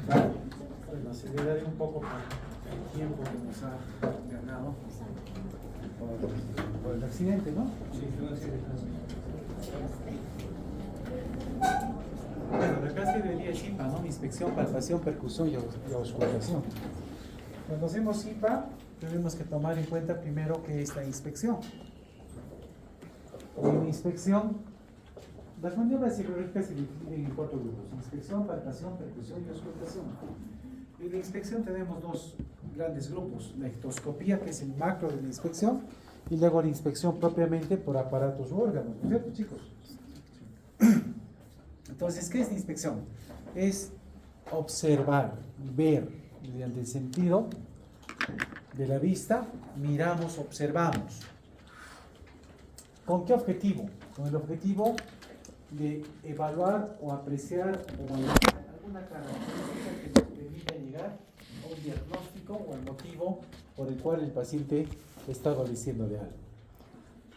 Vale. Bueno, aceleraré un poco por el tiempo que nos ha ganado por el accidente, ¿no? Sí, fue un accidente. Bueno, la clase de hoy día es IPA, ¿no? Inspección, palpación, percusión y auscultación. Cuando hacemos IPA, tenemos que tomar en cuenta primero que es la inspección. En inspección, las maniobras psicológicas se dividen en 4 grupos: inspección, palpación, percusión y auscultación. En la inspección tenemos 2 grandes grupos: la ectoscopía, que es el macro de la inspección, y luego la inspección propiamente por aparatos u órganos, ¿no es cierto, chicos? Entonces, ¿qué es la inspección? Es observar, ver, mediante el sentido de la vista, miramos, observamos. ¿Con qué objetivo? Con el objetivo de evaluar o apreciar o valorar alguna característica que nos permita llegar a un diagnóstico o al motivo por el cual el paciente está adoleciendo de algo.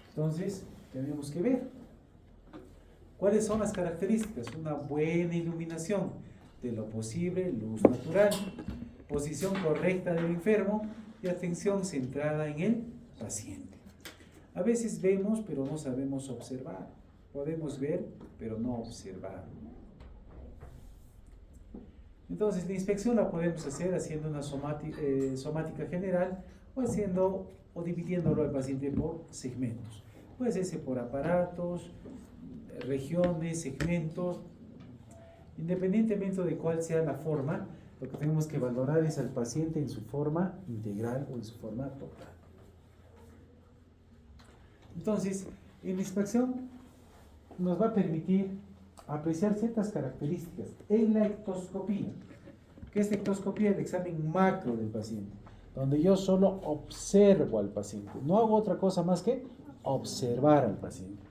Entonces, tenemos que ver cuáles son las características: una buena iluminación, de lo posible, luz natural, posición correcta del enfermo y atención centrada en el paciente. A veces vemos, pero no sabemos observar. Podemos ver, pero no observar. Entonces, la inspección la podemos hacer haciendo una somática general o dividiéndolo al paciente por segmentos. Puede hacerse por aparatos, regiones, segmentos. Independientemente de cuál sea la forma, lo que tenemos que valorar es al paciente en su forma integral o en su forma total. Entonces, en la inspección nos va a permitir apreciar ciertas características en la ectoscopía. ¿Qué es la ectoscopía? El examen macro del paciente, donde yo solo observo al paciente. No hago otra cosa más que observar al paciente.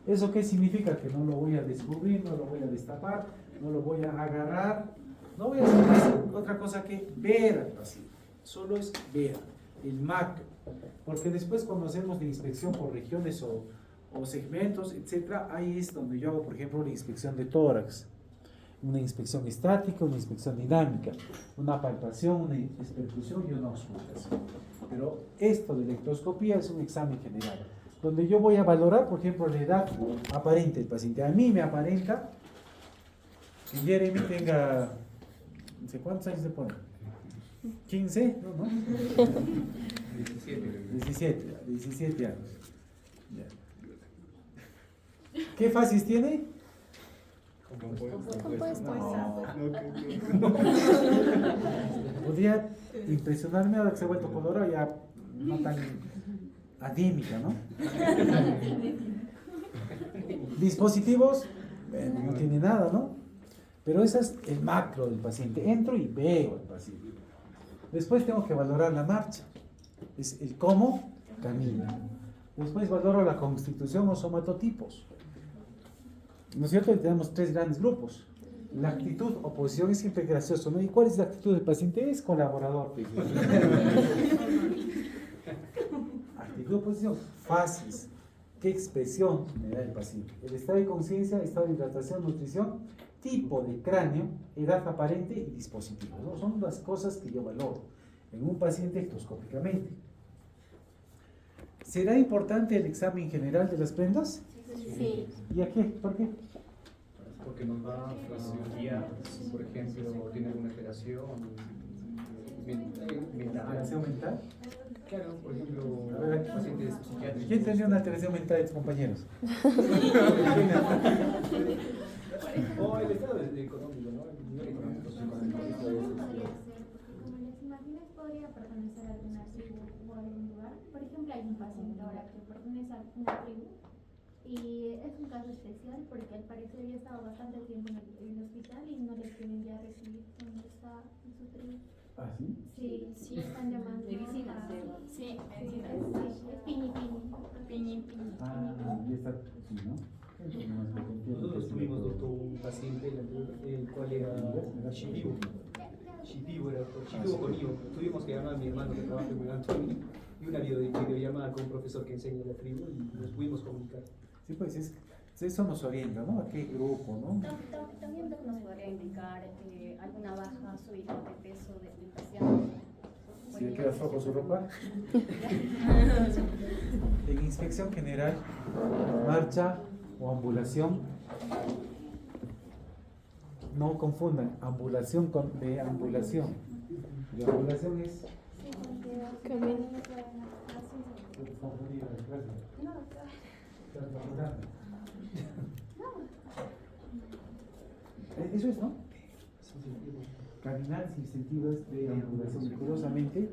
¿Eso qué significa? Que no lo voy a descubrir, no lo voy a destapar, no lo voy a agarrar, no voy a hacer otra cosa que ver al paciente. Solo es ver el macro. Porque después, cuando hacemos la inspección por regiones o segmentos, etcétera, ahí es donde yo hago, por ejemplo, la inspección de tórax, una inspección estática, una inspección dinámica, una palpación, una percusión y una auscultación. Pero esto de la ectoscopía es un examen general, donde yo voy a valorar, por ejemplo, la edad aparente del paciente. A mí me aparenta que Jeremy tenga, no sé cuántos años se pone, 15, ¿no? 17 años. Ya. ¿Qué fases tiene? No. Podría impresionarme ahora que se ha vuelto colorado, ya no tan anémica, ¿no? Dispositivos, no tiene nada, ¿no? Pero ese es el macro del paciente. Entro y veo al paciente. Después tengo que valorar la marcha, es el cómo camina. Después valoro la constitución o somatotipos. ¿No es cierto? Tenemos 3 grandes grupos. La actitud o posición es siempre gracioso, ¿no? ¿Y cuál es la actitud del paciente? Es colaborador. Actitud o posición, fases. ¿Qué expresión me da el paciente? El estado de conciencia, estado de hidratación, nutrición, tipo de cráneo, edad aparente y dispositivo, ¿no? Son las cosas que yo valoro en un paciente ectoscópicamente. ¿Será importante el examen general de las prendas? Sí. ¿Y a qué? ¿Por qué? Porque nos va a guiar, si por ejemplo tiene alguna alteración mental. ¿Alteración mental? Claro, por ejemplo, A ver, pacientes psiquiátricos. ¿Quién tenía una alteración mental de tus compañeros? O el estado económico, ¿no? El nivel económico, socioeconómico. Como les imaginas, podría pertenecer a alguna tribu o a algún lugar. Por ejemplo, hay un paciente ahora que pertenece a una tribu y es un caso especial porque al parecer ya estaba bastante tiempo en el hospital y no les quieren ya recibir donde está en su tribu. ¿Ah, sí? Sí, están llamando. Medicina, Sí, es piñi piñi. Ah, ya está, sí, ¿no? Nosotros tuvimos un paciente el cual era Shipibo. Shipibo era Shipibo con Ivo. Tuvimos que llamar a mi hermano que trabaja en Antonio y una videollamada con un profesor que enseña la tribu y nos pudimos comunicar. Sí, pues eso nos orienta, ¿no? ¿A qué grupo, no? También nos orienta indicar alguna baja súbita de peso del paciente. ¿Si le queda flojo su ropa? En inspección general, marcha o ambulación, no confundan ambulación con deambulación. Deambulación es Camino. Eso es, ¿no? Caminar sin sentido es deambulación. Curiosamente,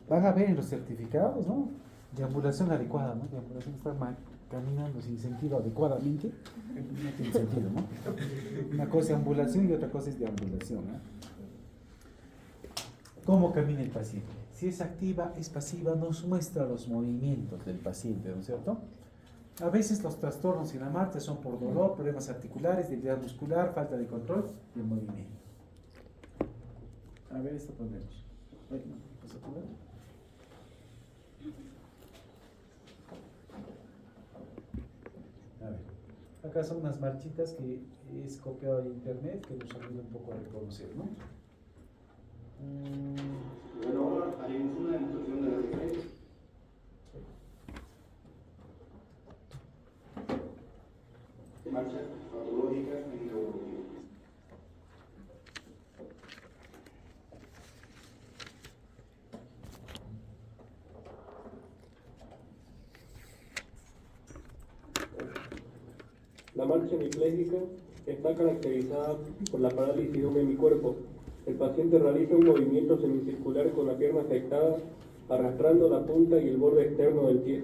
van a ver en los certificados, ¿no? Deambulación adecuada, ¿no? Deambulación está caminando sin sentido adecuadamente. No tiene sentido, ¿no? Una cosa es ambulación y otra cosa es deambulación, ¿no? ¿Cómo camina el paciente? Si es activa, es pasiva, nos muestra los movimientos del paciente, ¿no es cierto? A veces los trastornos en la marcha son por dolor, problemas articulares, debilidad muscular, falta de control y el movimiento. A ver, esto ponemos. Ay, no, ¿vas a poner? A ver, acá son unas marchitas que es copiado de internet que nos ayuda un poco a reconocer, ¿no? Bueno, ahora haremos una demostración de la diferencia. Marcha patológica en neurología. La marcha hemipléjica está caracterizada por la parálisis de un hemicuerpo. El paciente realiza un movimiento semicircular con la pierna afectada, arrastrando la punta y el borde externo del pie.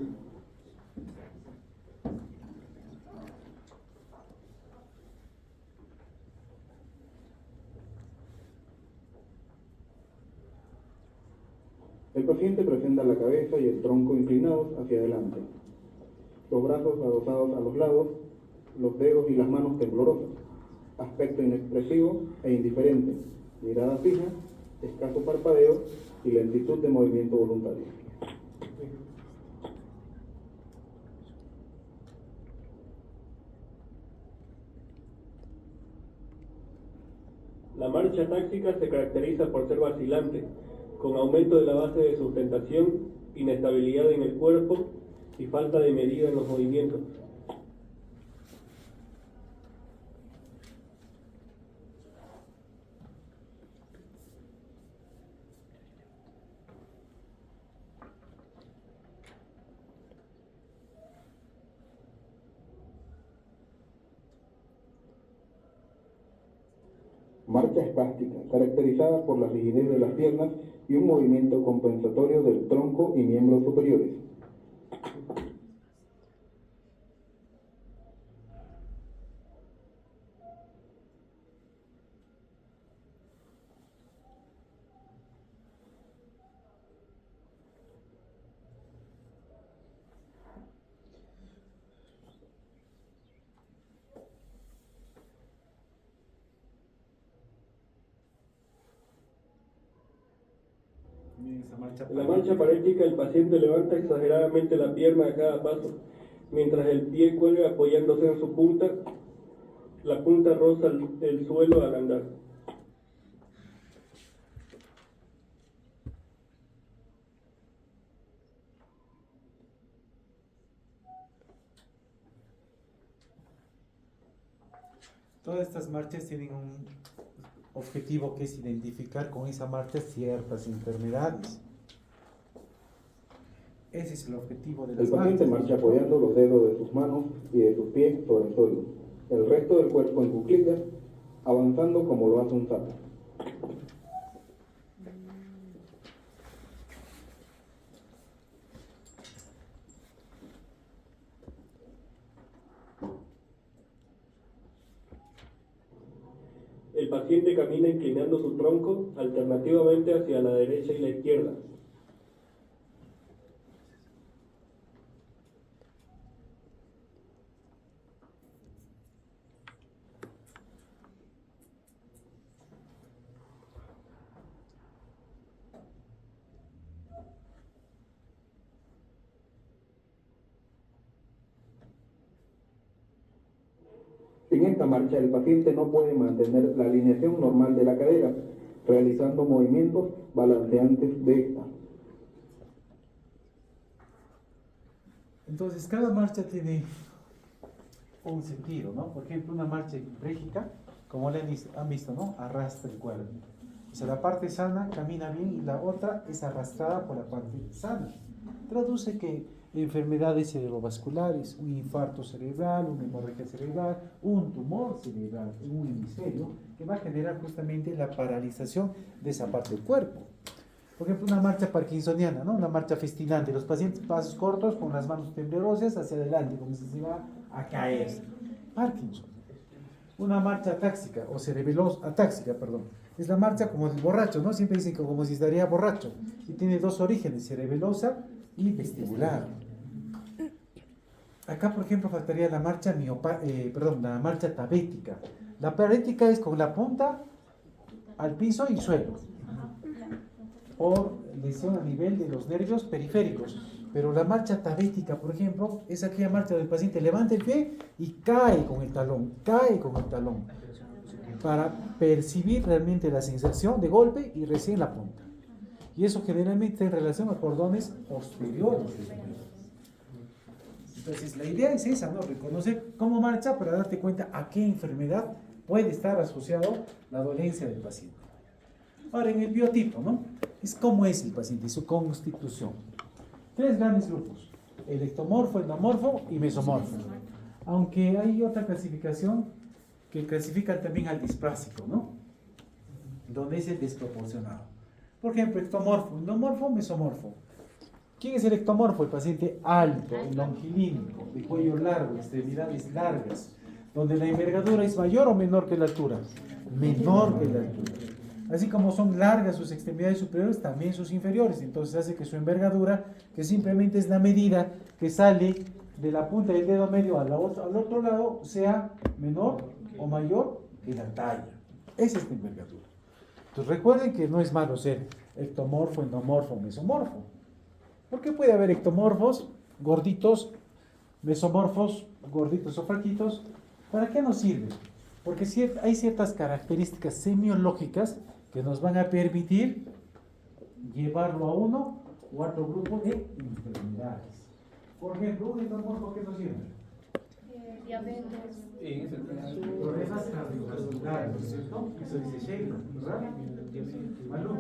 El paciente presenta la cabeza y el tronco inclinados hacia adelante, los brazos adosados a los lados, los dedos y las manos temblorosas, aspecto inexpresivo e indiferente, mirada fija, escaso parpadeo y lentitud de movimiento voluntario. La marcha táxica se caracteriza por ser vacilante, con aumento de la base de sustentación, inestabilidad en el cuerpo y falta de medida en los movimientos. Marcha espástica, caracterizada por la rigidez de las piernas y un movimiento compensatorio del tronco y miembros superiores. En la marcha parética el paciente levanta exageradamente la pierna a cada paso, mientras el pie cuelga apoyándose en su punta, la punta roza el suelo al andar. Todas estas marchas tienen un objetivo que es identificar con esa marcha ciertas enfermedades. Ese es el objetivo de las El paciente marchas. marcha apoyando los dedos de sus manos y de sus pies sobre el suelo, el resto del cuerpo en cuclillas, avanzando como lo hace un sapo. El paciente camina inclinando su tronco alternativamente hacia la derecha y la izquierda. En esta marcha el paciente no puede mantener la alineación normal de la cadera, realizando movimientos balanceantes de esta. Entonces, cada marcha tiene un sentido, ¿no? Por ejemplo, una marcha epipléjica, como han visto, ¿no? Arrastra el cuerpo. O sea, la parte sana camina bien y la otra es arrastrada por la parte sana. Traduce que enfermedades cerebrovasculares, un infarto cerebral, una hemorragia cerebral, un tumor cerebral en un hemisferio que va a generar justamente la paralización de esa parte del cuerpo. Por ejemplo, una marcha parkinsoniana, ¿no? Una marcha festinante. Los pacientes pasos cortos con las manos temblorosas hacia adelante, como si se va a caer. Parkinson. Una marcha atáxica o atáxica, perdón. Es la marcha como el borracho, ¿no? Siempre dicen que como si estaría borracho. Y tiene dos orígenes, cerebelosa y vestibular. Acá, por ejemplo, faltaría la marcha la marcha tabética. La parética es con la punta al piso y suelo, por lesión a nivel de los nervios periféricos. Pero la marcha tabética, por ejemplo, es aquella marcha del paciente levanta el pie y cae con el talón, para percibir realmente la sensación de golpe y recién la punta. Y eso generalmente en relación a cordones posteriores. Entonces, la idea es esa, ¿no? Reconocer cómo marcha para darte cuenta a qué enfermedad puede estar asociado la dolencia del paciente. Ahora, en el biotipo, ¿no? Es cómo es el paciente, su constitución. 3 grandes grupos: el ectomorfo, endomorfo y mesomorfo. Aunque hay otra clasificación que clasifican también al displásico, ¿no? Donde es el desproporcionado. Por ejemplo, ectomorfo, endomorfo, mesomorfo. ¿Quién es el ectomorfo? El paciente alto, longilíneo, de cuello largo, extremidades largas, donde la envergadura es mayor o menor que la altura. Menor que la altura. Así como son largas sus extremidades superiores, también sus inferiores. Entonces hace que su envergadura, que simplemente es la medida que sale de la punta del dedo medio al otro lado, sea menor o mayor que la talla. Esa es la envergadura. Entonces recuerden que no es malo ser ectomorfo, endomorfo, mesomorfo. Porque puede haber ectomorfos gorditos, mesomorfos gorditos o flaquitos. ¿Para qué nos sirve? Porque hay ciertas características semiológicas que nos van a permitir llevarlo a uno o a otro grupo de enfermedades. Por ejemplo, un endomorfo que nos sirve. Diabetes. Problemas cardiovasculares, ¿cierto? Eso dice Sheila, ¿verdad? Malú,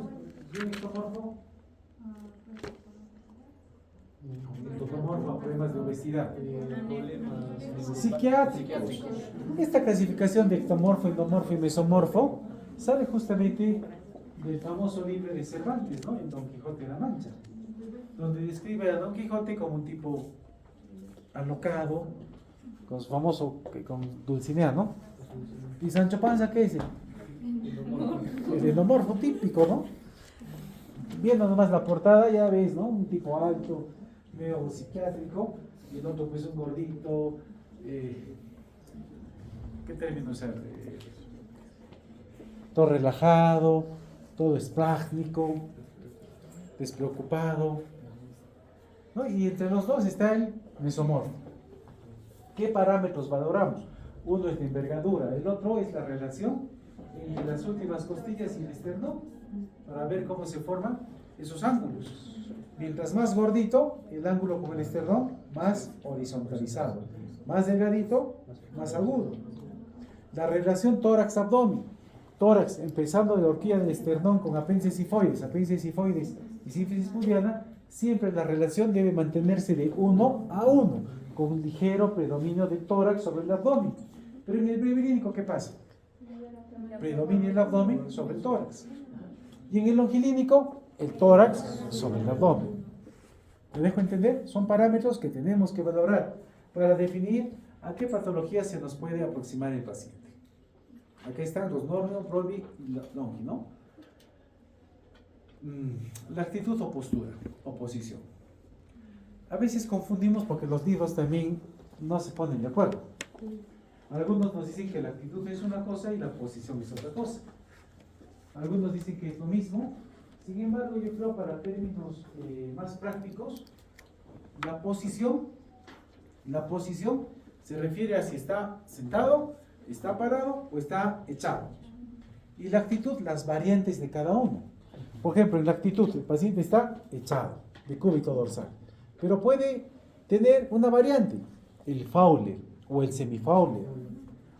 ¿y un ectomorfo? Ectomorfo, problemas de obesidad. Psiquiátricos. Esta clasificación de ectomorfo, endomorfo y mesomorfo sale justamente del famoso libro de Cervantes, ¿no? En Don Quijote de la Mancha, donde describe a Don Quijote como un tipo alocado, con su famoso, con Dulcinea, ¿no? Y Sancho Panza, ¿qué es? El endomorfo típico, ¿no? Viendo nomás la portada ya ves, ¿no? Un tipo alto, medio psiquiátrico, y el otro pues un gordito, ¿qué término usar? Todo relajado, todo esplácnico, despreocupado, ¿no? Y entre los dos está el mesomorfo. ¿Qué parámetros valoramos? Uno es la envergadura, el otro es la relación entre las últimas costillas y el esternón, para ver cómo se forman esos ángulos. Mientras más gordito, el ángulo con el esternón, más horizontalizado. Más delgadito, más agudo. La relación tórax-abdomen. Tórax, empezando de la horquilla del esternón con apéndice sifoides y sínfisis pubiana, siempre la relación debe mantenerse de 1 a 1, con un ligero predominio del tórax sobre el abdomen. Pero en el brevilínico, ¿qué pasa? Predomina el abdomen sobre el tórax. Y en el longilínico, el tórax sobre el abdomen. ¿Me dejo entender? Son parámetros que tenemos que valorar para definir a qué patología se nos puede aproximar el paciente. Aquí están los normio, probi y longi, ¿no? La actitud o postura, o posición. A veces confundimos porque los libros también no se ponen de acuerdo. Algunos nos dicen que la actitud es una cosa y la posición es otra cosa. Algunos dicen que es lo mismo. Sin embargo, yo creo para términos más prácticos, la posición se refiere a si está sentado, ¿Está parado o está echado? Y la actitud, las variantes de cada uno. Por ejemplo, en la actitud, el paciente está echado, de cúbito dorsal. Pero puede tener una variante, el Fowler o el semifowler.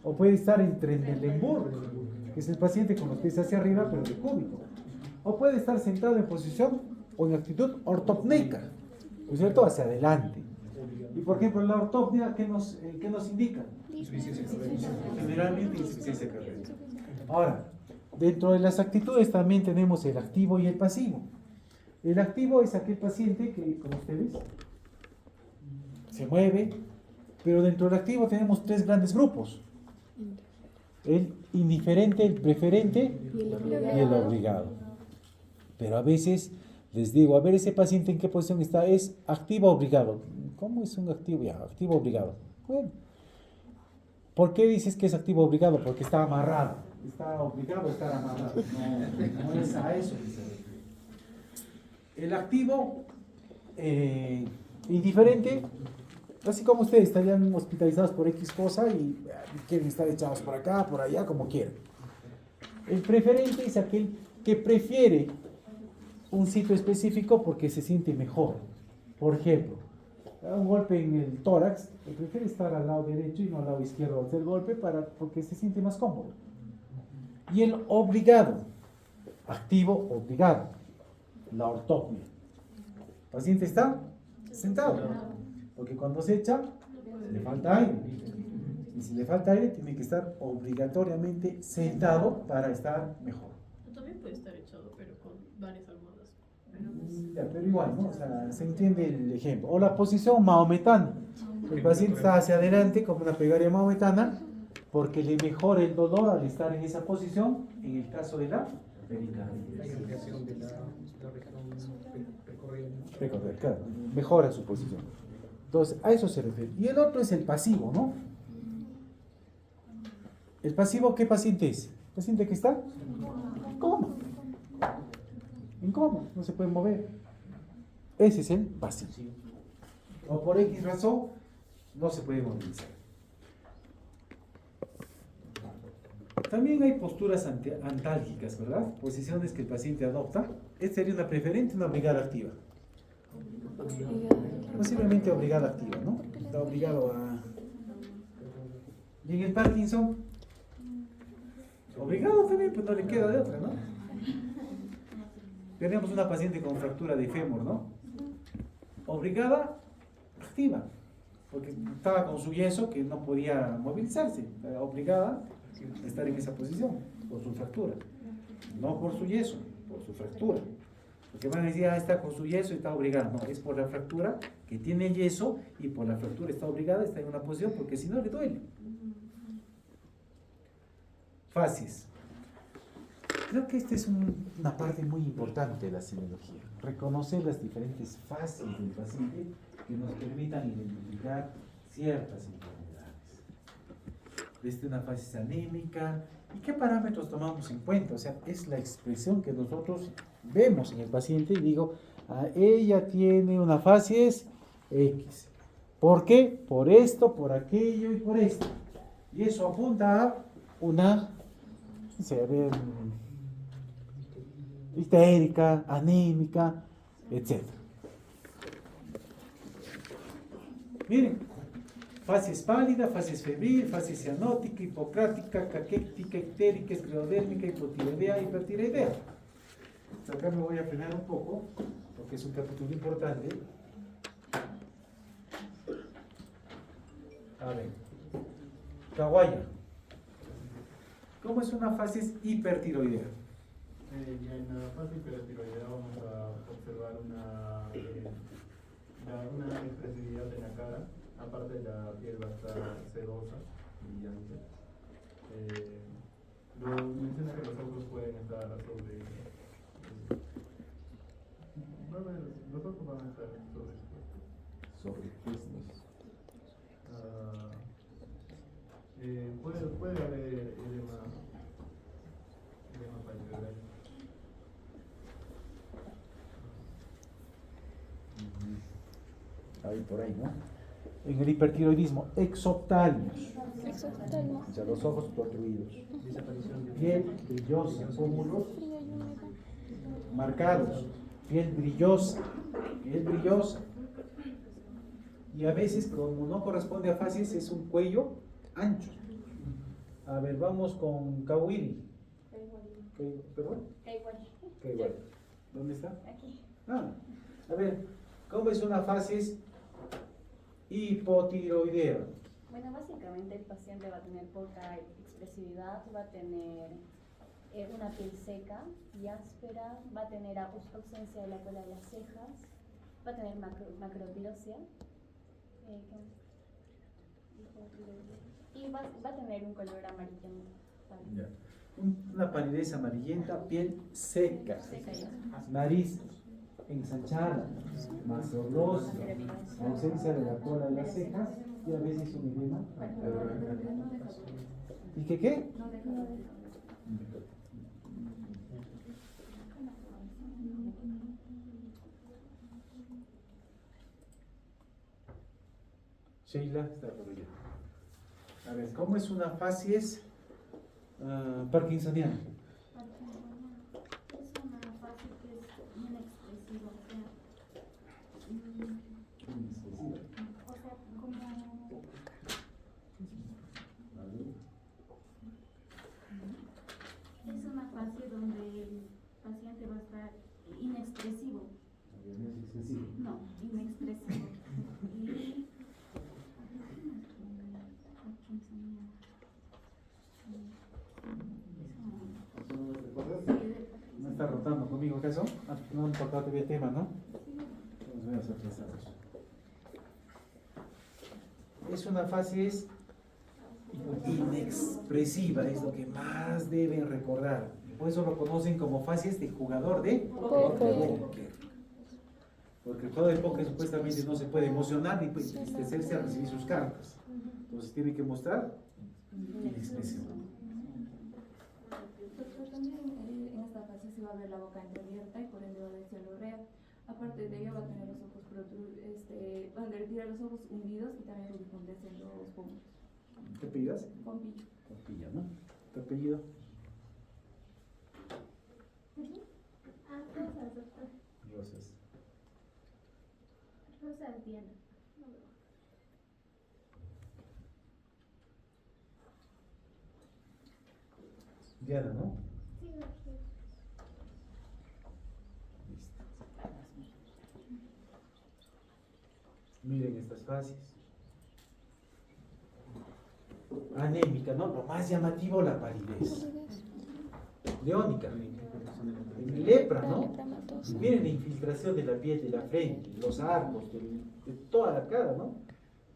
O puede estar en Trendelenburg, que es el paciente con los pies hacia arriba, pero de cúbito. O puede estar sentado en posición o en actitud ortopneica, ¿no es cierto? Hacia adelante. Y por ejemplo, la ortopnea, ¿qué nos indica? Generalmente insuficiencia cardíaca. Ahora, dentro de las actitudes también tenemos el activo y el pasivo. El activo es aquel paciente que, como ustedes, se mueve, pero dentro del activo tenemos tres grandes grupos. El indiferente, el preferente y el obligado. Pero a veces les digo, a ver ese paciente en qué posición está, es activo obligado. ¿Cómo es un activo? Ya, activo obligado. Bueno, ¿por qué dices que es activo obligado? Porque está amarrado. Está obligado a estar amarrado. No es a eso que se refiere. El activo indiferente, así como ustedes estarían hospitalizados por X cosa y quieren estar echados por acá, por allá, como quieran. El preferente es aquel que prefiere un sitio específico porque se siente mejor. Por ejemplo, un golpe en el tórax, prefiere estar al lado derecho y no al lado izquierdo del golpe porque se siente más cómodo. Y el obligado, activo obligado, la ortopnea. El paciente está sentado, porque cuando se echa, le falta aire. Y si le falta aire, tiene que estar obligatoriamente sentado para estar mejor. También puede estar echado, pero con varias almohadas. Ya, pero igual, ¿no? O sea, se entiende el ejemplo. O la posición maometana. El paciente está hacia adelante como una plegaria maometana porque le mejora el dolor al estar en esa posición en el caso de la pericarditis. La irrigación de la región Recorrer, claro. Mejora su posición. Entonces, a eso se refiere. Y el otro es el pasivo, ¿no? ¿El pasivo qué paciente es? ¿El paciente que está? En coma. En coma, no se puede mover. Ese es el pasivo. O por X razón, no se puede movilizar. También hay posturas antálgicas, ¿verdad? Posiciones que el paciente adopta. Esta sería una preferente, una obligada activa. Posiblemente obligada activa, ¿no? Está obligado a... Y en el Parkinson, obligado también, pues no le queda de otra, ¿no? Tenemos una paciente con fractura de fémur, ¿no? Obligada activa, porque estaba con su yeso que no podía movilizarse, era obligada a estar en esa posición por su fractura, no por su yeso, por su fractura. Porque van a decir, está con su yeso y está obligada. No, es por la fractura que tiene yeso y por la fractura está obligada, está en una posición porque si no le duele. Fases. Creo que esta es una parte muy importante de la semiología. Reconocer las diferentes fases del paciente que nos permitan identificar ciertas enfermedades. Desde una fase anémica, ¿y qué parámetros tomamos en cuenta? O sea, es la expresión que nosotros vemos en el paciente y digo, ella tiene una fases X. ¿Por qué? Por esto, por aquello y por esto. Y eso apunta a una, no sé, a ver, histérica, anémica, etc. Miren, fases pálida, fases febril, fases cianótica, hipocrática, caquética, ictérica, esclerodérmica, hipotiroidea, hipertiroidea. Acá me voy a frenar un poco, porque es un capítulo importante. A ver, Kawaya. ¿Cómo es una fase hipertiroidea? En la fase hipertiroidea vamos a observar una expresividad en la cara, aparte la piel va a estar sedosa, brillante. Menciona que los ojos pueden estar sobre... los ojos van a estar sobreexpuestos. Sobreexpuestos. Puede haber edema palpebral. Ahí por ahí, ¿no? En el hipertiroidismo, exoptálmicos. O sea, los ojos protruidos. Desaparición de Piel brillosa, pómulos marcados, piel brillosa, piel brillosa. Y a veces, como no corresponde a facies, es un cuello ancho. A ver, vamos con Kawiri. ¿Perdón? Kawiri. ¿Dónde está? Aquí. Ah, a ver, ¿cómo es una facies hipotiroidea? Bueno, básicamente el paciente va a tener poca expresividad, va a tener una piel seca y áspera, va a tener ausencia de la cola de las cejas, va a tener macropirosia y va a tener un color amarillento. Ya. Una palidez amarillenta, piel seca, Seca y áspera. nariz ensanchada, macroglosia, ausencia de la cola de las cejas y a veces un edema. ¿Y qué? Sheila está por allá. A ver, ¿cómo es una facies parkinsoniana? Es una fase que es inexpresiva, o sea, como es una fase donde el paciente va a estar inexpresivo. No, inexpresivo. Y ¿No está rotando conmigo acaso? No han tocado todavía el tema, ¿no? Nos vemos atrasados. Es una fase inexpresiva, es lo que más deben recordar. Por eso lo conocen como fases de jugador de póker. Porque todo el póker supuestamente no se puede emocionar ni entristecerse al recibir sus cartas. Entonces tiene que mostrar inexpresión. Doctor, también en esta fase se va a ver la boca entreabierta y por ende va a haber cialorrea. Aparte de ello va a tener los ojos van a tener los ojos hundidos y también rubicuntez en los pómulos. ¿Qué pidas? Pompillo. Pompilla, ¿no? ¿Tu apellido? Rosas, doctor. Rosas. Rosas Diana. Diana, ¿no? Sí, doctor. Listo. Miren estas fases. Anémica, ¿no? Lo más llamativo, la palidez. Leónica. Lepra, ¿no? Miren la infiltración de la piel de la frente, los arcos, de toda la cara, ¿no?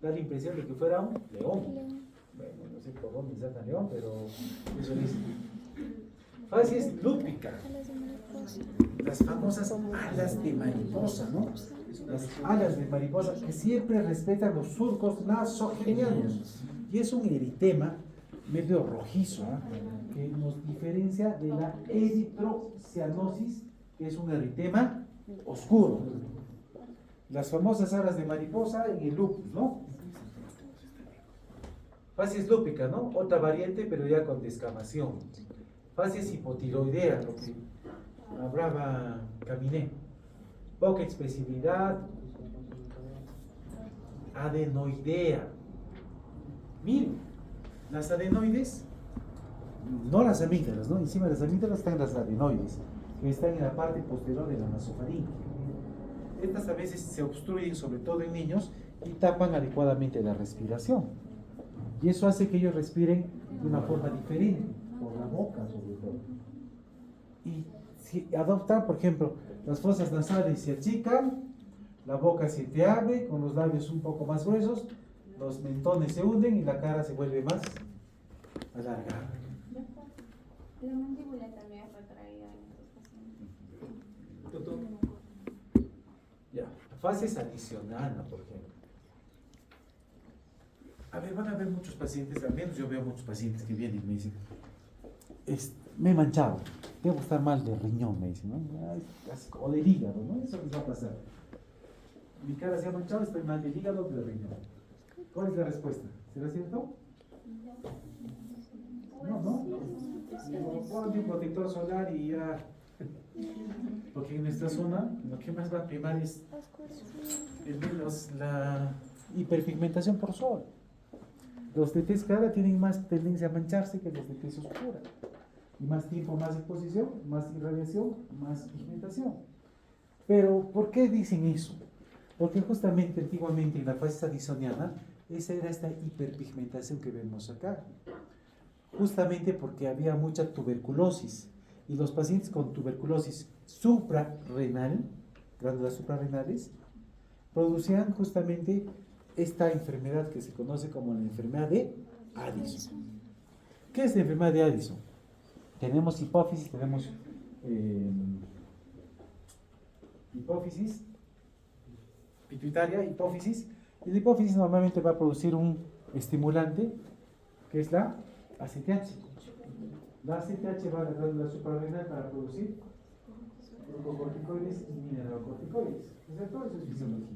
Da la impresión de que fuera un león. Bueno, no sé por dónde salta león, pero eso es. Fases lúpicas. Las famosas alas de mariposa, ¿no? Las alas de mariposa que siempre respetan los surcos nasogenianos. Y es un eritema medio rojizo, ¿eh? Que nos diferencia de la eritrocianosis, que es un eritema oscuro. Las famosas alas de mariposa en el lupus, ¿no? Fases lúpicas, ¿no? Otra variante, pero ya con descamación. Fases hipotiroidea, lo que hablaba Caminé. Poca expresividad. Adenoidea. Miren, las adenoides, no las amígdalas, ¿no? Encima de las amígdalas están las adenoides, que están en la parte posterior de la nasofaringe. Estas a veces se obstruyen, sobre todo en niños, y tapan adecuadamente la respiración. Y eso hace que ellos respiren de una forma diferente, por la boca sobre todo. Y si adoptan, por ejemplo, las fosas nasales se achican, la boca se te abre, con los labios un poco más gruesos, los mentones se hunden y la cara se vuelve más alargada. La mandíbula también es retraída en estos pacientes. Doctor, Ya, fases adicionales, por ejemplo. A ver, van a haber muchos pacientes, al menos yo veo muchos pacientes que vienen y me dicen, me he manchado, debo estar mal de riñón, me dicen, ¿no? O del hígado, ¿no? Eso les va a pasar. Mi cara se ha manchado, estoy mal del hígado o del riñón. ¿Cuál es la respuesta? ¿Será cierto? ponte un protector solar y ya. Porque en nuestra zona lo que más va a primar es la hiperpigmentación por sol. Los de tez clara tienen más tendencia a mancharse que los de tez oscura. Y más tiempo, más exposición, más irradiación, más pigmentación. Pero, ¿por qué dicen eso? Porque justamente antiguamente en la fase addisoniana, esa era esta hiperpigmentación que vemos acá. Justamente porque había mucha tuberculosis. Y los pacientes con tuberculosis suprarrenal, glándulas suprarrenales, producían justamente esta enfermedad que se conoce como la enfermedad de Addison. ¿Qué es la enfermedad de Addison? Tenemos hipófisis, tenemos hipófisis pituitaria, hipófisis, y la hipófisis normalmente va a producir un estimulante que es la ACTH. La ACTH va a la glándula suprarrenal para producir glucocorticoides y mineralocorticoides. O sea, todo eso es fisiología.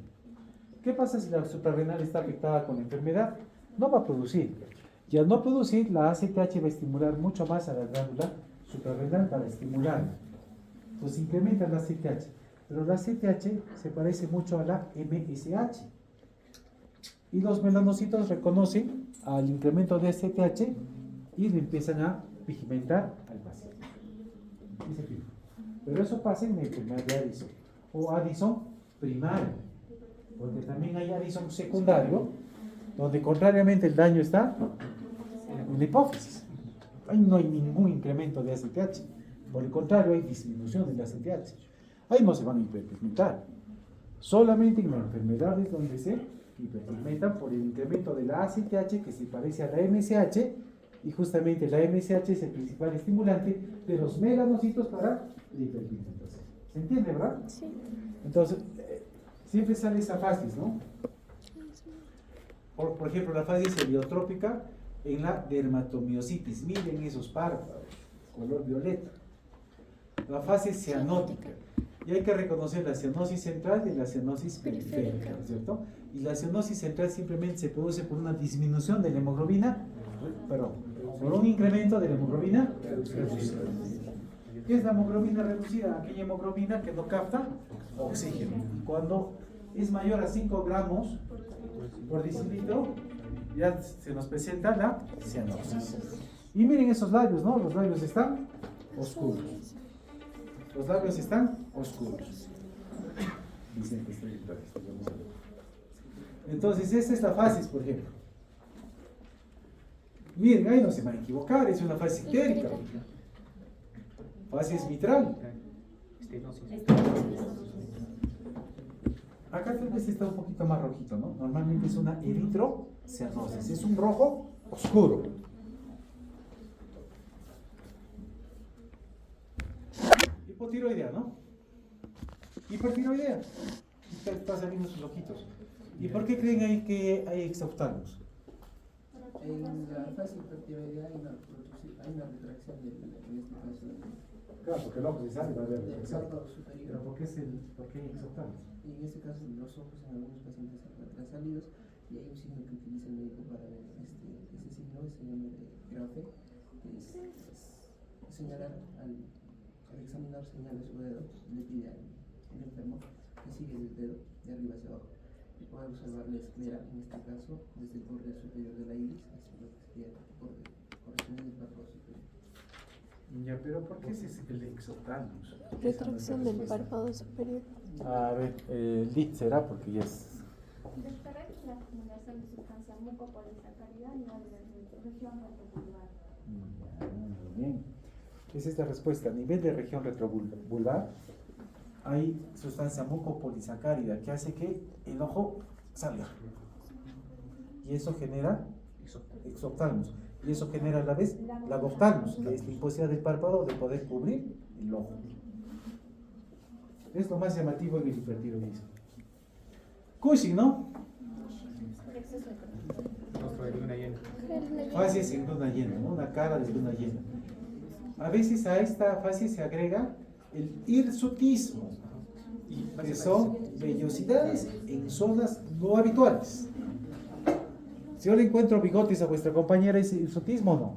¿Qué pasa si la suprarrenal está afectada con la enfermedad? No va a producir. Y al no producir, la ACTH va a estimular mucho más a la glándula suprarrenal para estimularla. Entonces incrementa la ACTH. Pero la ACTH se parece mucho a la MSH. Y los melanocitos reconocen al incremento de ACTH y le empiezan a pigmentar al paciente. Pero eso pasa en la enfermedad de Addison o Addison primario, porque también hay Addison secundario, donde contrariamente el daño está en la hipófisis. Ahí no hay ningún incremento de ACTH, por el contrario hay disminución de la ACTH. Ahí no se van a hiperpigmentar, solamente en las enfermedades donde se hiperpigmentan por el incremento de la ACTH que se parece a la MSH, y justamente la MSH es el principal estimulante de los melanocitos para la hiperpigmentación. ¿Se entiende, verdad? Sí. Entonces, siempre sale esa fases, ¿no? Por ejemplo, la fases heliotrópica en la dermatomiositis. Miren esos párpados, color violeta. La fase cianótica. Y hay que reconocer la cianosis central y la cianosis periférica, ¿no es cierto? Y la cianosis central simplemente se produce por una disminución de la hemoglobina, por un incremento de la hemoglobina reducida. ¿Qué es la hemoglobina reducida? Aquella hemoglobina que no capta oxígeno. Cuando es mayor a 5 gramos por decilitro, ya se nos presenta la cianosis. Y miren esos labios, ¿no? Los labios están oscuros. Los labios están oscuros. Entonces, esta es la fases, por ejemplo. Miren, ahí no se van a equivocar, es una fase ictérica. Fases mitral. Acá tal vez está un poquito más rojito, ¿no? Normalmente es una eritrocianosis, es un rojo oscuro. Hipotiroidea, ¿no? Hipertiroidea. Está saliendo sus ojitos. ¿Y por qué creen ahí que hay exoftálmos? En la fase hipertiroidea hay una retracción en este caso. Claro, porque el ojo se sale, va a haber Del retracción. párpado superior. Pero ¿por qué hay exoftálmos? Y en este caso los ojos en algunos pacientes se encuentran salidos y hay un signo que utiliza el médico para ver ese signo, se llama grafe, que es señalar al examinar señala su dedo, le pide al enfermo que sigue el dedo de arriba hacia abajo y puede observar la esclera, en este caso desde el borde superior de la iris hacia lo que sería el borde correspondiente del párpado superior. Ya, pero ¿por qué es el exoftálmos? Retracción del párpado superior. A ver, LIT será porque ya es. Doctora, es la acumulación de sustancia mucopolisacárida a nivel de la región retrovulvar. Muy bien. Esa es la respuesta. A nivel de región retrovulvar hay sustancia mucopolisacárida que hace que el ojo salga. Y eso genera exoftálmos. Y eso genera a la vez lagoftalmos, que es la imposibilidad del párpado de poder cubrir el ojo. Es lo más llamativo en el hipertiroidismo. Cushing, ¿no? Fases en luna llena, ¿no? Una cara de luna llena. A veces a esta fase se agrega el hirsutismo, que son vellosidades en zonas no habituales. Si yo le encuentro bigotes a vuestra compañera, ¿es hirsutismo o no?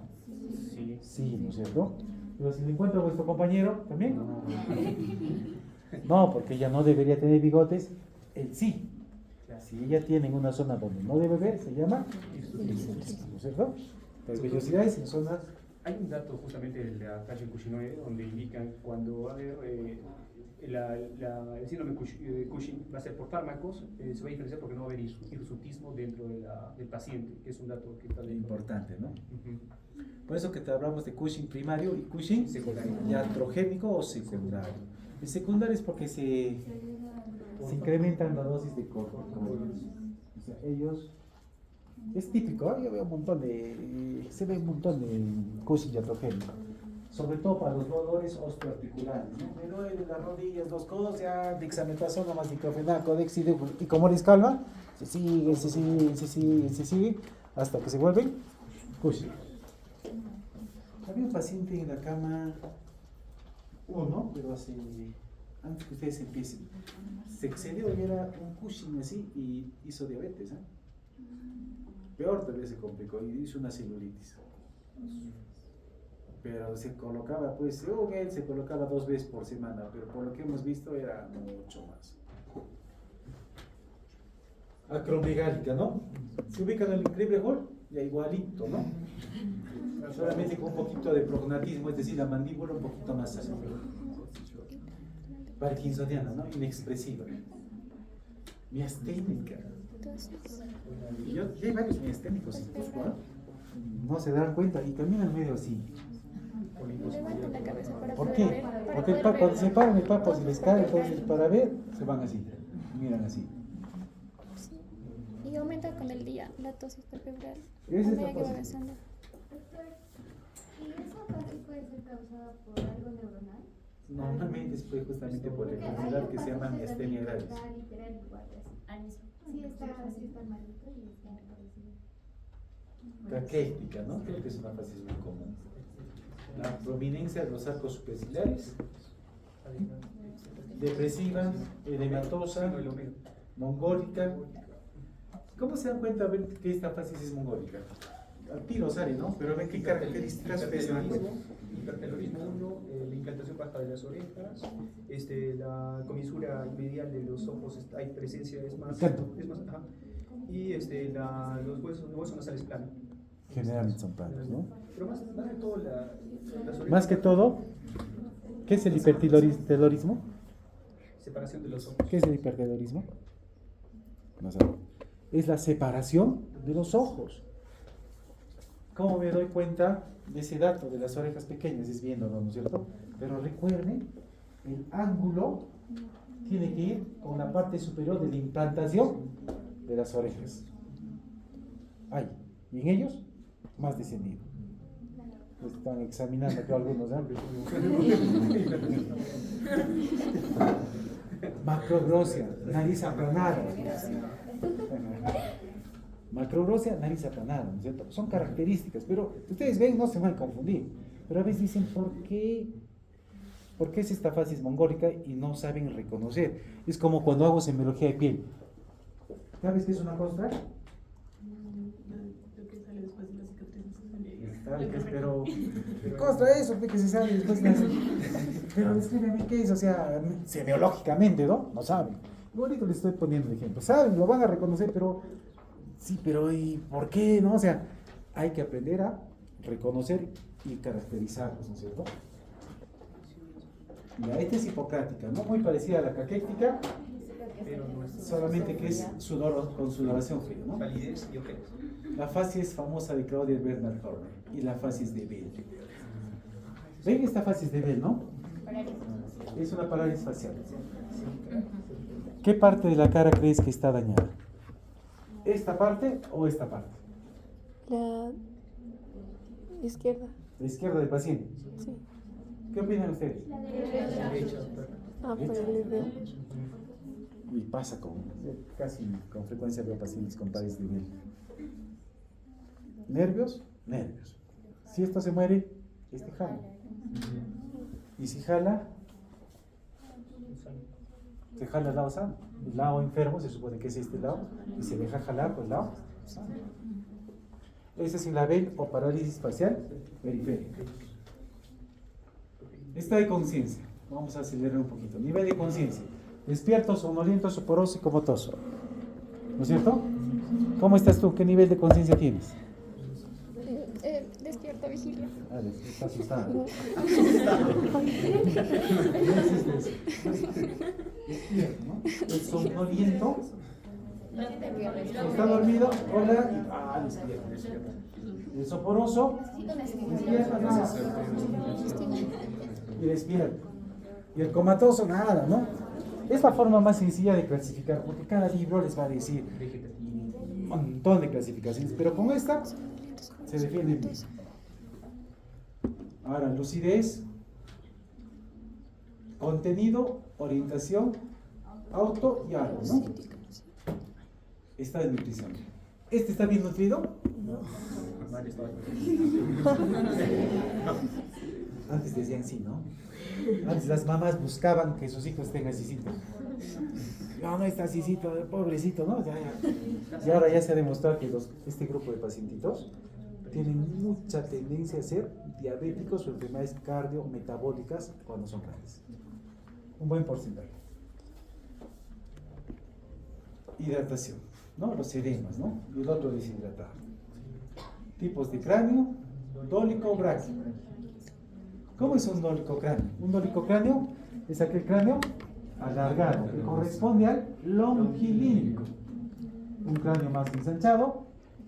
Sí, ¿no es cierto? Pero si le encuentro a vuestro compañero, ¿también? No, porque ella no debería tener bigotes, él sí. Si ella tiene en una zona donde no debe ver, se llama hirsutismo, ¿no es cierto? Las vellosidades en zonas... Hay un dato justamente de la calle Cushing donde indican cuando va a haber el síndrome de Cushing va a ser por fármacos, se va a diferenciar porque no va a haber hirsutismo dentro del paciente, que es un dato que está importante, ¿no? Por eso que te hablamos de Cushing primario y Cushing iatrogénico o secundario. El secundario es porque se incrementan la dosis de corticoides. O sea, ellos... Es típico, ¿eh? Yo veo se ve un montón de Cushing iatrogénico. Sobre todo para los dolores osteoarticulares, ¿no? Me duelen las rodillas, dos cosas, ya dexametasona más diclofenaco, y como les calma, se sigue, hasta que se vuelven Cushing. Había un paciente en la cama, pero antes que ustedes empiecen, se excedió y era un Cushing así y hizo diabetes, ¿eh? Peor tal vez se complicó y hizo una celulitis. Pero se colocaba, pues, según él, se colocaba 2 veces por semana, pero por lo que hemos visto era mucho más. Acromegálica, ¿no? Se ubica en el increíble Hulk, ya igualito, ¿no? Solamente con un poquito de prognatismo, es decir, la mandíbula un poquito más alta. Parkinsoniana, ¿no? Inexpresiva. Miasténica. Y hay varios miasténicos en Cusco, ¿eh? No se dan cuenta y caminan medio así. ¿Por qué? Porque cuando se paran el párpado se les cae, entonces para ver se van así, miran así. Y aumenta con el día la tos febral. Esa es la cosa. ¿Y esa fase puede ser causada por algo neuronal? Normalmente es justamente por la enfermedad que se llama miastenia gravis. Sí, está malito y está parecido. Caquética, ¿no? Creo que es una fase muy común. La prominencia de los arcos superciliares, depresiva, edematosa, mongólica. ¿Cómo se dan cuenta que esta fase es mongólica? Al tiro sale, ¿no? Pero ven qué características ustedes se dan cuenta. Hipertelorismo 1, la incantación baja de las orejas, la comisura medial de los ojos, hay presencia, es más, ajá. Y los huesos nasales planos. Generalmente son planos, ¿no? Pero más que todo, las orejas. Más que todo, ¿qué es el hipertelorismo? Separación de los ojos. ¿Qué es el hipertelorismo? No sabe. Es la separación de los ojos. ¿Cómo me doy cuenta de ese dato de las orejas pequeñas? Es viéndolo, ¿no es cierto? Pero recuerden, el ángulo tiene que ir con la parte superior de la implantación de las orejas. Ahí. Y en ellos, más descendido. Están examinando acá algunos, ¿eh? Macroglosia, nariz aplanada. Macroglosia, nariz aplanada, ¿no es cierto? Son características, pero ustedes ven, no se van a confundir. Pero a veces dicen, ¿por qué es esta fase mongólica? Y no saben reconocer. Es como cuando hago semiología de piel. ¿Sabes qué es una costra? Pero ¿qué costra eso? ¿Qué se sabe después? Pero descríbeme qué es, o sea, semiológicamente, ¿no? No saben. Igualito les estoy poniendo el ejemplo. Saben, lo van a reconocer, pero sí, pero ¿y por qué? ¿No? O sea, hay que aprender a reconocer y caracterizarlos, ¿no es cierto? Mira, esta es hipocrática, ¿no? Muy parecida a la caquéctica, solamente que es sudor con sudoración fría, ¿no? Palidez y ojeras. La facies famosa de Claudia Bernard Horner y la facies de Bell. ¿Ven esta facies de Bell, no? Es una parálisis facial. ¿Qué parte de la cara crees que está dañada? ¿Esta parte o esta parte? La izquierda. La izquierda del paciente. Sí. ¿Qué opinan ustedes? La derecha. Ah, por el Bell. Y pasa casi con frecuencia veo pacientes con parálisis de Bell. ¿Nervios? Nervios. Si esto se muere, este jala. Y si jala, se jala el lado sano. El lado enfermo se supone que es este lado, y se deja jalar por el lado sano. Esa es la Bell o parálisis facial periférica. Está de conciencia. Vamos a acelerar un poquito. Nivel de conciencia. Despierto, somnoliento, soporoso y comatoso. ¿No es cierto? ¿Cómo estás tú? ¿Qué nivel de conciencia tienes? Despierta, vigilia. Está asustada. No existe eso. Despierto, ¿no? El somnoliento. Está dormido. Hola. Despierta. El soporoso. Despierta, nada. Y despierta. Y el comatoso, nada, ¿no? Es la forma más sencilla de clasificar, porque cada libro les va a decir un montón de clasificaciones, pero con esta se defiende bien. Ahora, lucidez, contenido, orientación, auto y algo, ¿no? Esta es nutrición. ¿Este está bien nutrido? No. Antes decían sí, ¿no? Antes las mamás buscaban que sus hijos estén asícitos. No está asícito, pobrecito, ¿no? Y ahora ya se ha demostrado que este grupo de pacientitos tienen mucha tendencia a ser diabéticos o enfermedades cardiometabólicas cuando son grandes. Un buen porcentaje. Hidratación, ¿no? Los edemas, ¿no? Y el otro deshidratado. Tipos de cráneo, dólico, bráquico. ¿Cómo es un dólico cráneo? Un dólico cráneo es aquel cráneo alargado que corresponde al longilínico. Un cráneo más ensanchado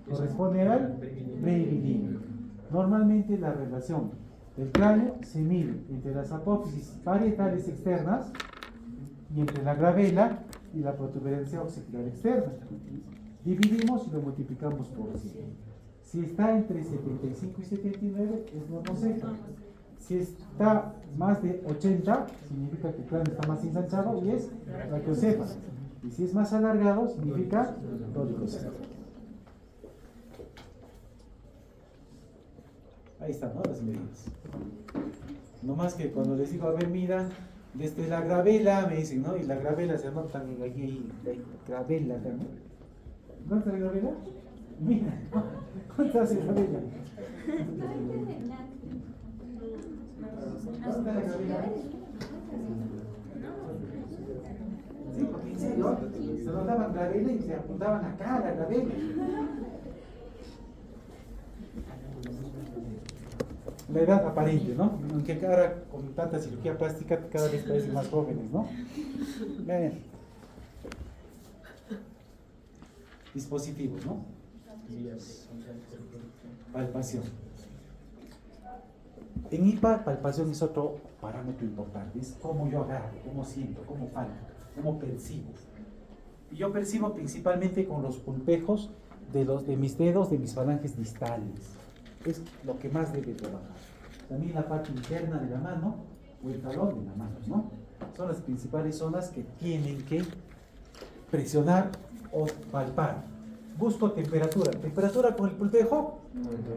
corresponde al brevilínico. Normalmente la relación del cráneo se mide entre las apófisis parietales externas y entre la gravela y la protuberancia occipital externa. Dividimos y lo multiplicamos por 100. Si está entre 75 y 79 es normocéfalo. Si está más de 80, significa que el cráneo está más ensanchado y es brachiocéfalo. Y si es más alargado, significa dodecocéfalo. Ahí están, ¿no? Las medidas. No más que cuando les digo, a ver, mira, desde la gravela, me dicen, ¿no? Y la gravela se anotan aquí, gravela, ¿no? ¿Cuánto es la gravela? Mira, ¿cuánto hace la gravela? Sí, porque en serio, se notaban gravela y se apuntaban acá a la gravela. La edad aparente, ¿no? Aunque ahora con tanta cirugía plástica cada vez parecen más jóvenes, ¿no? Bien. Dispositivos, ¿no? Palpación. En IPA, palpación es otro parámetro importante, es cómo yo agarro, cómo siento, cómo palpo, cómo percibo. Y yo percibo principalmente con los pulpejos de mis dedos, de mis falanges distales. Es lo que más debe trabajar. También la parte interna de la mano o el talón de la mano, ¿no? Son las principales zonas que tienen que presionar o palpar. Busco temperatura. ¿Temperatura con el pulpejo?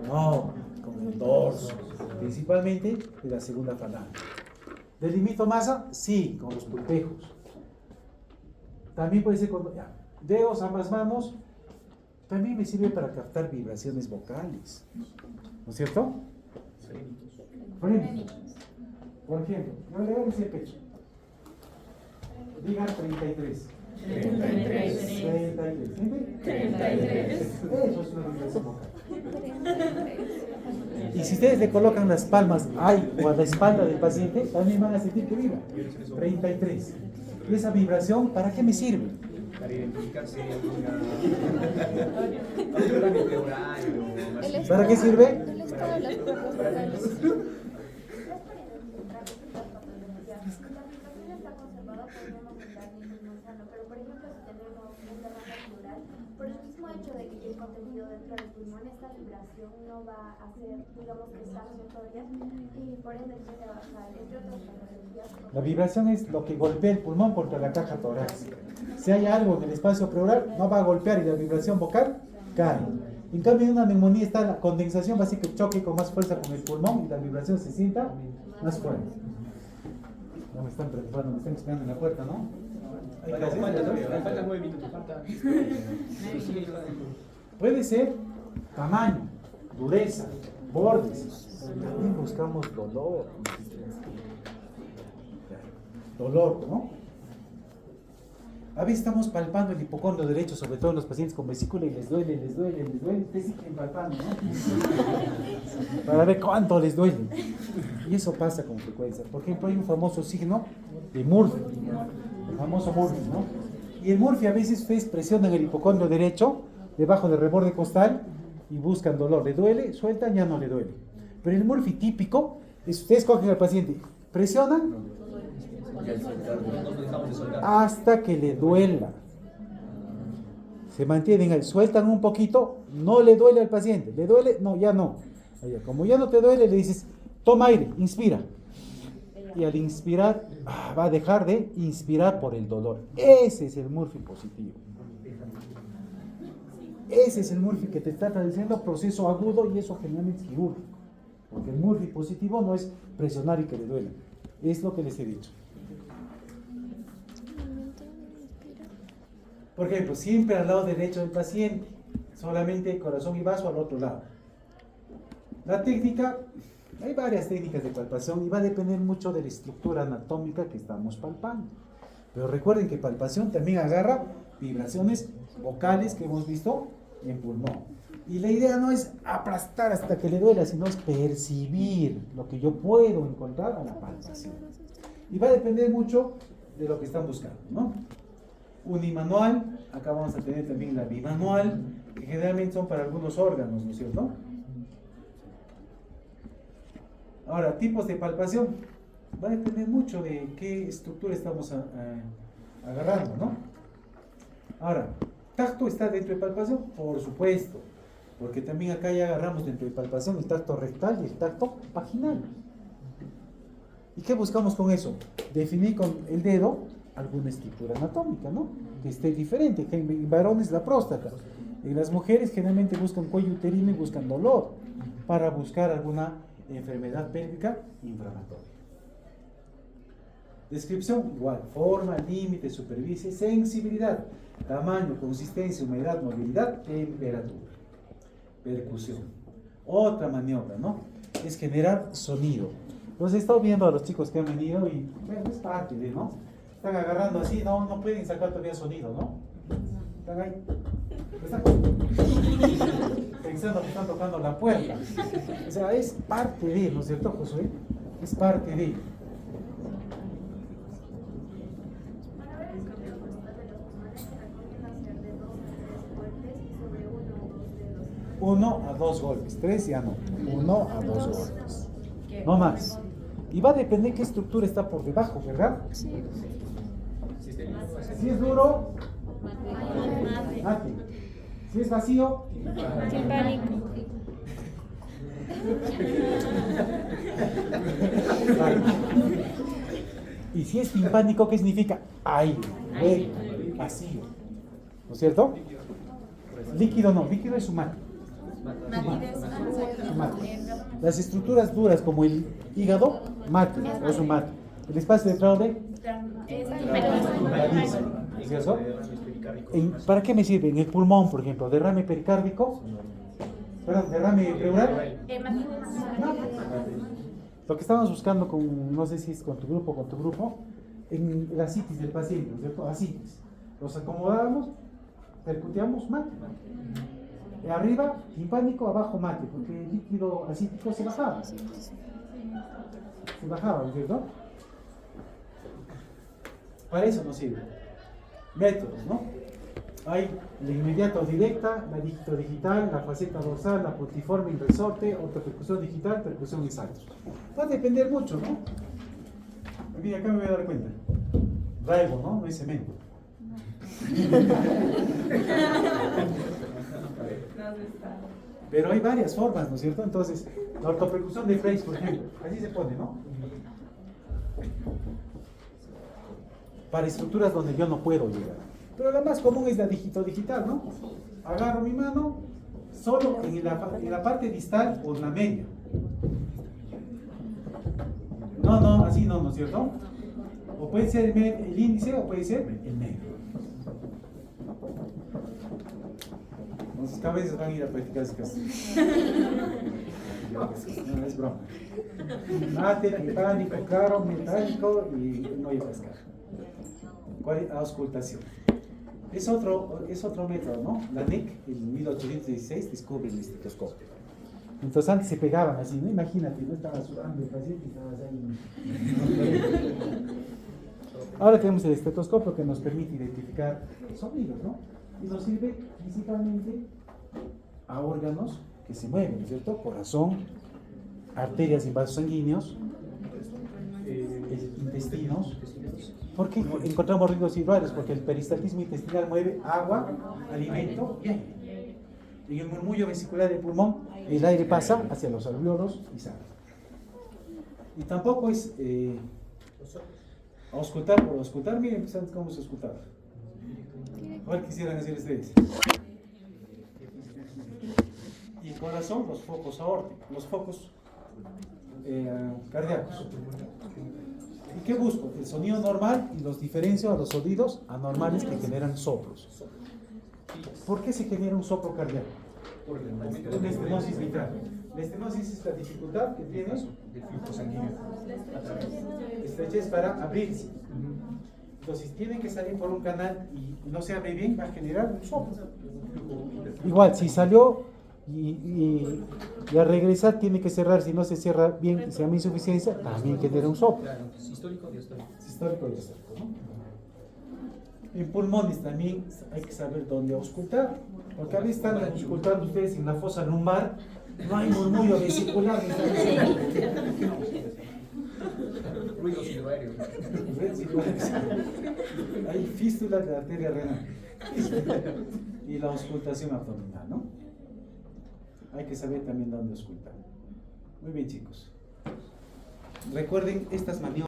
No, con el dorso. Principalmente de la segunda falange. ¿Delimito masa? Sí, con los pulpejos. También puede ser con dedos, ambas manos. También me sirve para captar vibraciones vocales. ¿No es cierto? Frénicos. Por ejemplo, yo le voy a decir el pecho. Digan 33. 33. 33. Eso es una vibración vocal. Y si ustedes le colocan las palmas ahí o a la espalda del paciente, también van a sentir que vibra. 33. ¿Y esa vibración para qué me sirve? Para identificar si hay alguna... ¿Para qué sirve? Por el mismo hecho de que el contenido dentro del pulmón, esta vibración no va a ser, digamos, que satisfactoria y por ende puede bajar, entre otras patologías. La vibración es lo que golpea el pulmón contra la caja torácica. Si hay algo en el espacio pleural, no va a golpear y la vibración vocal cae. En cambio, en una neumonía está la condensación, va a hacer que choque con más fuerza con el pulmón y la vibración se sienta más fuerte. No me están preocupando, me están esperando en la puerta, ¿no? Falta 9 minutos. Puede ser tamaño, dureza, bordes. También buscamos dolor. dolor, ¿no? A veces estamos palpando el hipocondrio derecho, sobre todo en los pacientes con vesícula, y les duele. Ustedes siguen palpando, ¿no? Para ver cuánto les duele. Y eso pasa con frecuencia. Por ejemplo, hay un famoso signo de Murphy, el famoso Murphy, ¿no? Y el Murphy a veces ustedes presionan el hipocondrio derecho debajo del reborde costal y buscan dolor. ¿Le duele? Sueltan, ya no le duele. Pero el Murphy típico es ustedes cogen al paciente, presionan hasta que le duela. Se mantienen ahí, sueltan un poquito, no le duele al paciente. ¿Le duele? No, ya no. Como ya no te duele, le dices, toma aire, inspira. Y al inspirar, va a dejar de inspirar por el dolor. Ese es el Murphy positivo. Ese es el Murphy que te está traduciendo proceso agudo, y eso generalmente es quirúrgico. Porque el Murphy positivo no es presionar y que le duele. Es lo que les he dicho. Por ejemplo, siempre al lado derecho del paciente, solamente corazón y vaso al otro lado. La técnica, hay varias técnicas de palpación y va a depender mucho de la estructura anatómica que estamos palpando. Pero recuerden que palpación también agarra vibraciones vocales que hemos visto en pulmón. Y la idea no es aplastar hasta que le duela, sino es percibir lo que yo puedo encontrar a la palpación. Y va a depender mucho de lo que están buscando, ¿no? Unimanual, acá vamos a tener también la bimanual, que generalmente son para algunos órganos, ¿no es cierto? Ahora, tipos de palpación, va a depender mucho de qué estructura estamos agarrando, ¿no? Ahora, ¿tacto está dentro de palpación? Por supuesto, porque también acá ya agarramos dentro de palpación el tacto rectal y el tacto vaginal. ¿Y qué buscamos con eso? Definir con el dedo alguna estructura anatómica, ¿no? Que esté diferente. En varones la próstata. En las mujeres generalmente buscan cuello uterino y buscan dolor para buscar alguna enfermedad pélvica inflamatoria. Descripción igual, forma, límite, superficie, sensibilidad, tamaño, consistencia, humedad, movilidad, temperatura. Percusión. Otra maniobra, ¿no? Es generar sonido. Los he estado viendo a los chicos que han venido y, bueno, es parte de, ¿no? Están agarrando así, no pueden sacar todavía sonido, ¿no? Están ahí. Pensando que están tocando la puerta. O sea, es parte de, ¿no es cierto, Josué? Es parte de. Uno a dos golpes, 3 ya no. 1 a 2 golpes. No más. Y va a depender qué estructura está por debajo, ¿verdad? Sí. Si es duro, mate. Si es vacío, timpánico. Y si es timpánico, ¿qué significa? Aire, hueco, vacío. ¿No es cierto? Líquido no, líquido es su mate. Las estructuras duras como el hígado, mate, o su mate. El espacio de fraude, ¿cierto? ¿Para qué me sirve? En el pulmón, por ejemplo, derrame pericárdico, perdón, derrame pleural. Lo que estamos buscando con, no sé si es con tu grupo, en la citis del paciente, ¿no es cierto? Asitis. Los acomodamos, percuteamos, mate. Arriba, timpánico, abajo mate, porque el líquido acítico se bajaba. Se bajaba, ¿no es cierto? Para eso nos sirve. Métodos, ¿no? Hay la inmediata o directa, la digito-digital, la faceta dorsal, la puntiforme y resorte, percusión digital, percusión y saltos. Va a depender mucho, ¿no? Mira, acá me voy a dar cuenta. Raigo, ¿no? No es cemento. Pero hay varias formas, ¿no es cierto? Entonces, la ortopercusión de Frey's, por ejemplo, así se pone, ¿no? Para estructuras donde yo no puedo llegar. Pero la más común es la digito-digital, ¿no? Agarro mi mano solo en la parte distal o en la media. No, así no, ¿no es cierto? O puede ser el índice o puede ser el medio. Entonces, cada vez van a ir a practicar ese caso. No, es broma. Mate, pánico, claro, metálico y no hay pescar. Auscultación. Es otro método, ¿no? La NIC, en 1816, descubre el estetoscopio. Entonces antes se pegaban así, ¿no? Imagínate, no estaba sudando el paciente y estabas ahí. Ahora tenemos el estetoscopio que nos permite identificar sonidos, ¿no? Y nos sirve principalmente a órganos que se mueven, ¿no es cierto? Corazón, arterias y vasos sanguíneos, intestinos. ¿Por qué encontramos ruidos irregulares? Porque el peristaltismo intestinal mueve agua, alimento y aire. En el murmullo vesicular del pulmón, el aire pasa hacia los alveolos y sale. Y tampoco es auscultar por auscultar. Miren pues, cómo se auscultaba. ¿Cuál quisieran hacer ustedes? Y el corazón, los focos aórticos, los focos cardíacos. ¿Y qué busco? El sonido normal y los diferencio a los sonidos anormales que generan soplos. ¿Por qué se genera un soplo cardíaco? Por la estenosis mitral. La estenosis es la dificultad que tiene el flujo sanguíneo. Estrechez para abrirse. Entonces, si tiene que salir por un canal y no se abre bien, va a generar un soplo. Igual, si salió y al regresar tiene que cerrar, si no se cierra bien, se llama insuficiencia, también genera un soplo. Sistólico, diastólico. Sistólico, diastólico, ¿no? En pulmones también hay que saber dónde auscultar, porque a veces están auscultando ustedes en la fosa lumbar, no hay murmullo vesicular. Ruidos silbatorios. Hay fístulas de la arteria renal. Y la auscultación abdominal, ¿no? Hay que saber también dónde auscultar. Muy bien, chicos. Recuerden estas maniobras.